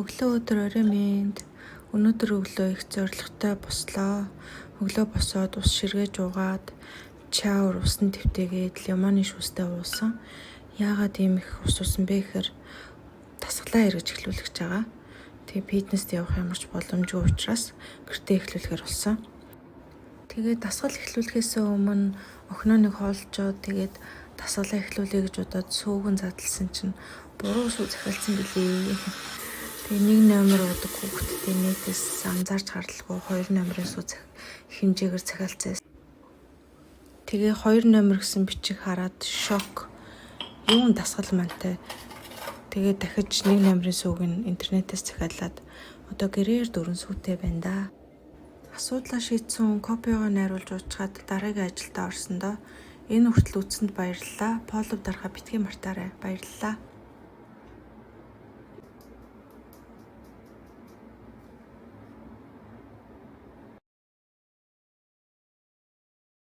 Өглөө өдөр орой минь. Өнөөдөр өглөө их зоригтой бослоо. Өглөө босоод ус ширгээж уугаад чаавар усан твтээгээд лимоны шүүстэй уусан. Яагаад ийм их ус уусан бэ гэхээр дасгалаа эргэж эхлүүлэх гэж байгаа. Тэгээ фитнест явах ямарч боломжгүй учраас гэртээ эхлүүлэхээр болсон. Тэгээд дасгал эхлүүлэхээс өмнө охиноо хоолжоод тэгээд дасгалаа эхлүүлэе гэж бодоод сүүгэн задлсан чинь буруу сүү захиалсан билээ. Тэгээ 1 номер удаг хүүхдтэй нийтээс анзаарч харлгүй 2 номерын сүү хэмжээгээр захиалцсан. Тэгээ 2 номер гэсэн бичиг хараад шок. Юун дасгал мантай. Тэгээ дахиж 1 номерын сүүг нь интернетээс захиалаад одоо гэрээр 4 сүүтэй байна да. Асуудлаа шийдсэн копиогоо найруулж уучгаад дараагийн ажилдаа орсондоо энэ хүртэл үзсэнд баярлалаа. Фоллоу дарахаа битгий мартаарай. Баярлалаа.